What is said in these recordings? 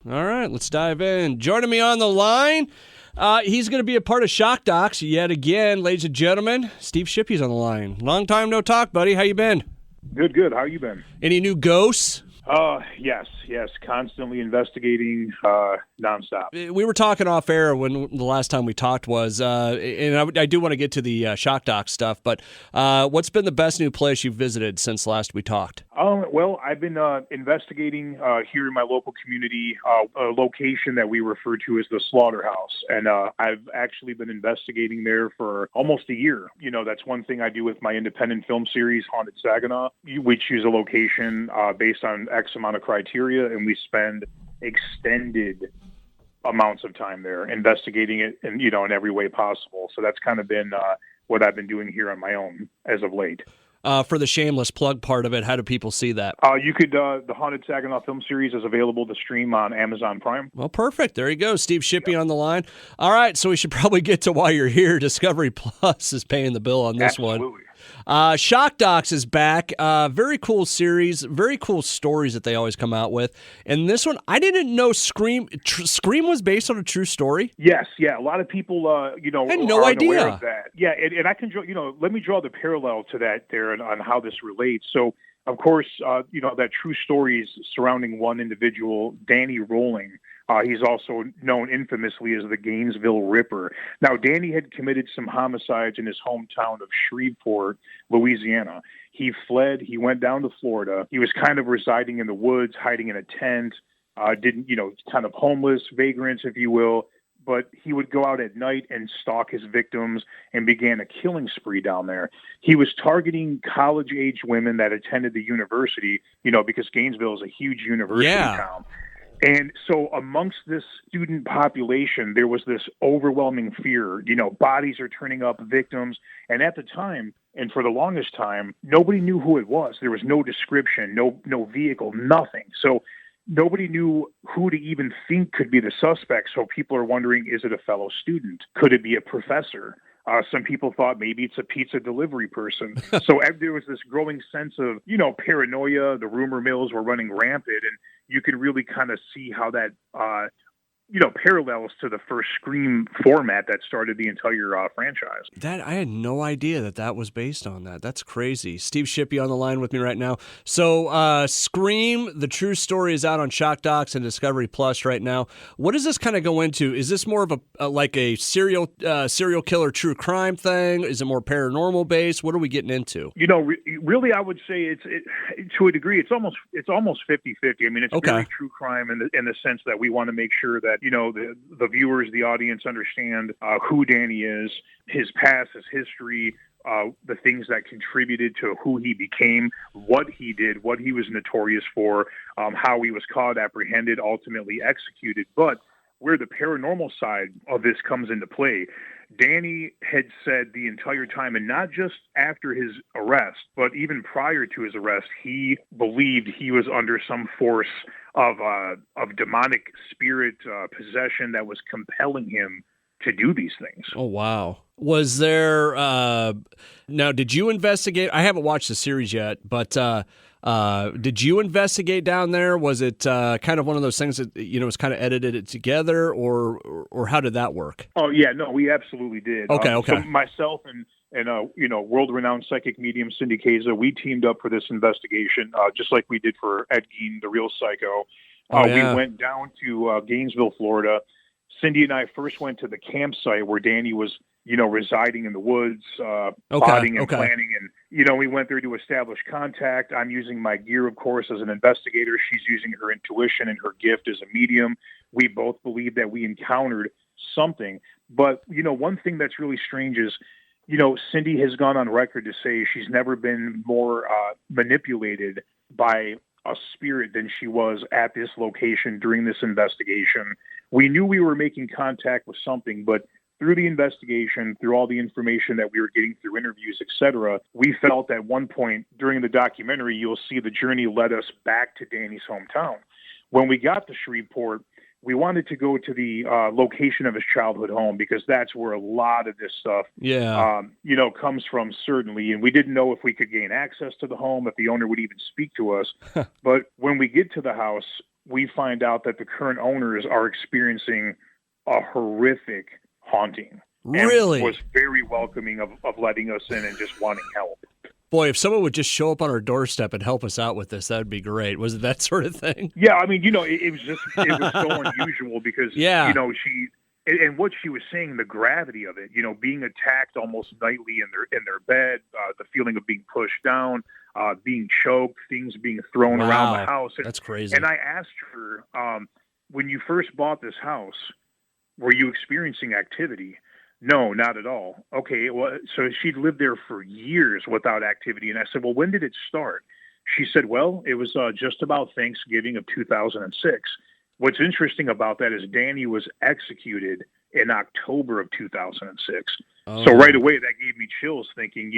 All right, let's dive in. Joining me on the line, he's going to be a part of Shock Docs yet again, ladies and gentlemen. Steve Shippy's on the line. Long time no talk, buddy. How you been? Good. How you been? Any new ghosts? Yes. Constantly investigating, nonstop. We were talking off air when the last time we talked was, and I do want to get to the Shock Doc stuff, but what's been the best new place you've visited since last we talked? Well, I've been investigating here in my local community a location that we refer to as the Slaughterhouse, and I've actually been investigating there for almost a year. You know, that's one thing I do with my independent film series, Haunted Saginaw. We choose a location based on X amount of criteria, and we spend extended amounts of time there investigating it in every way possible. So that's kind of been what I've been doing here on my own as of late. For the shameless plug part of it, how do people see that? You could, the Haunted Saginaw film series is available to stream on Amazon Prime. Well, perfect. There you go. Steve Shippy on the line. All right, so we should probably get to why you're here. Discovery Plus is paying the bill on this one. Shock Docs is back. Very cool series. Very cool stories that they always come out with. And this one, I didn't know Scream was based on a true story. Yes, yeah. A lot of people, I had no idea. Aware of that. Yeah, and I can draw. Let me draw the parallel to that there and on how this relates. So, of course, that true stories surrounding one individual, Danny Rolling. He's also known infamously as the Gainesville Ripper. Now, Danny had committed some homicides in his hometown of Shreveport, Louisiana. He fled. He went down to Florida. He was kind of residing in the woods, hiding in a tent, kind of homeless, vagrants, if you will. But he would go out at night and stalk his victims and began a killing spree down there. He was targeting college-age women that attended the university, because Gainesville is a huge university town. And so amongst this student population, there was this overwhelming fear, bodies are turning up, victims. And at the time, and for the longest time, nobody knew who it was. There was no description, no vehicle, nothing. So nobody knew who to even think could be the suspect. So people are wondering, is it a fellow student? Could it be a professor? Some people thought maybe it's a pizza delivery person. So there was this growing sense of, paranoia. The rumor mills were running rampant, and you can really kind of see how that, parallels to the first Scream format that started the entire franchise. I had no idea that was based on that. That's crazy. Steve Shippy on the line with me right now. So Scream, the true story, is out on Shock Docs and Discovery Plus right now. What does this kind of go into? Is this more of a serial killer true crime thing? Is it more paranormal based? What are we getting into? Really, I would say to a degree, it's almost 50-50. I mean, it's very true crime in the sense that we want to make sure that the viewers, the audience understand who Danny is, his past, his history, the things that contributed to who he became, what he did, what he was notorious for, how he was caught, apprehended, ultimately executed. But where the paranormal side of this comes into play, Danny had said the entire time, and not just after his arrest, but even prior to his arrest, he believed he was under some force of demonic spirit possession that was compelling him to do these things. Oh, wow. Was there, now, did you investigate? I haven't watched the series yet, but did you investigate down there? Was it kind of one of those things that, was kind of edited it together, or how did that work? Oh, yeah, no, we absolutely did. Okay. So myself and world-renowned psychic medium Cindy Kaza, we teamed up for this investigation, just like we did for Ed Gein, the real psycho. We went down to Gainesville, Florida. Cindy and I first went to the campsite where Danny was, residing in the woods, plotting and planning. And, we went there to establish contact. I'm using my gear, of course, as an investigator. She's using her intuition and her gift as a medium. We both believe that we encountered something. But, one thing that's really strange is, Cindy has gone on record to say she's never been more manipulated by a spirit than she was at this location during this investigation. We knew we were making contact with something, but through the investigation, through all the information that we were getting through interviews, etc., we felt at one point during the documentary, you'll see the journey led us back to Danny's hometown. When we got to Shreveport, we wanted to go to the location of his childhood home because that's where a lot of this stuff, comes from, certainly. And we didn't know if we could gain access to the home, if the owner would even speak to us. But when we get to the house, we find out that the current owners are experiencing a horrific haunting. Really? And was very welcoming of letting us in and just wanting help. Boy, if someone would just show up on our doorstep and help us out with this, that would be great. Was it that sort of thing? Yeah, I mean, it was so unusual because, and what she was saying, the gravity of it, being attacked almost nightly in their bed, the feeling of being pushed down, being choked, things being thrown around the house. That's crazy. And I asked her, when you first bought this house, were you experiencing activity? No, not at all. Okay, well, so she'd lived there for years without activity. And I said, well, when did it start? She said, well, it was just about Thanksgiving of 2006. What's interesting about that is Danny was executed in October of 2006. Oh. So right away, that gave me chills thinking,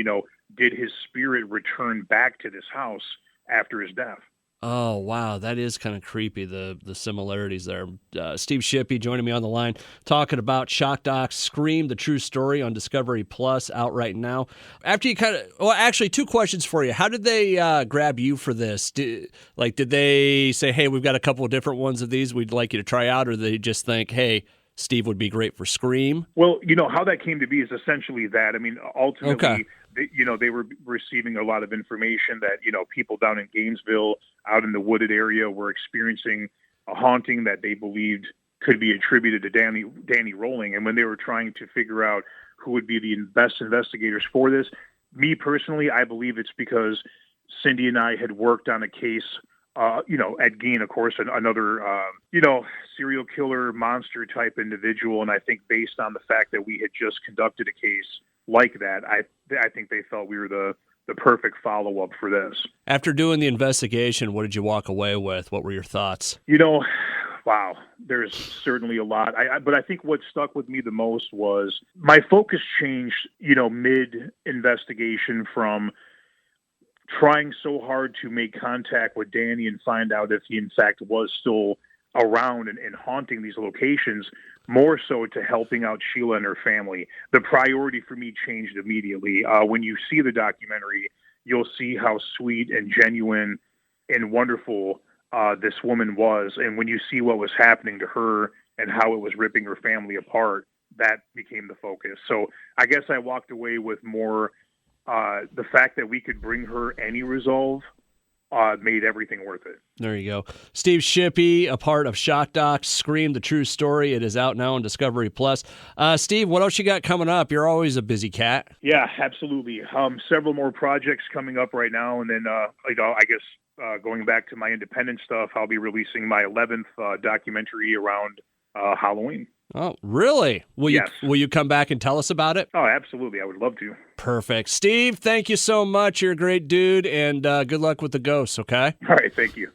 did his spirit return back to this house after his death? Oh, wow. That is kind of creepy, the similarities there. Steve Shippy joining me on the line, talking about Shock Doc's Scream, the True Story on Discovery Plus, out right now. After you actually, two questions for you. How did they grab you for this? Did they say, hey, we've got a couple of different ones of these we'd like you to try out, or did they just think, hey, Steve would be great for Scream? Well, how that came to be is essentially that. I mean, ultimately, they were receiving a lot of information that, people down in Gainesville, out in the wooded area, were experiencing a haunting that they believed could be attributed to Danny Rolling. And when they were trying to figure out who would be the best investigators for this, me personally, I believe it's because Cindy and I had worked on a case Ed Gein, of course, another, serial killer monster type individual. And I think based on the fact that we had just conducted a case like that, I think they felt we were the perfect follow-up for this. After doing the investigation, what did you walk away with? What were your thoughts? Wow, there's certainly a lot. But I think what stuck with me the most was my focus changed, mid-investigation from trying so hard to make contact with Danny and find out if he in fact was still around and haunting these locations, more so to helping out Sheila and her family. The priority for me changed immediately. When you see the documentary, you'll see how sweet and genuine and wonderful this woman was. And when you see what was happening to her and how it was ripping her family apart, that became the focus. So I guess I walked away with more the fact that we could bring her any resolve made everything worth it. There you go. Steve Shippy, a part of Shock Doc's Scream, the True Story. It is out now on Discovery Plus. Steve, what else you got coming up? You're always a busy cat. Yeah, absolutely. Several more projects coming up right now. And then, I guess going back to my independent stuff, I'll be releasing my 11th documentary around Halloween. Oh, really? Yes. Will you come back and tell us about it? Oh, absolutely. I would love to. Perfect. Steve, thank you so much. You're a great dude, and good luck with the ghosts, okay? All right. Thank you.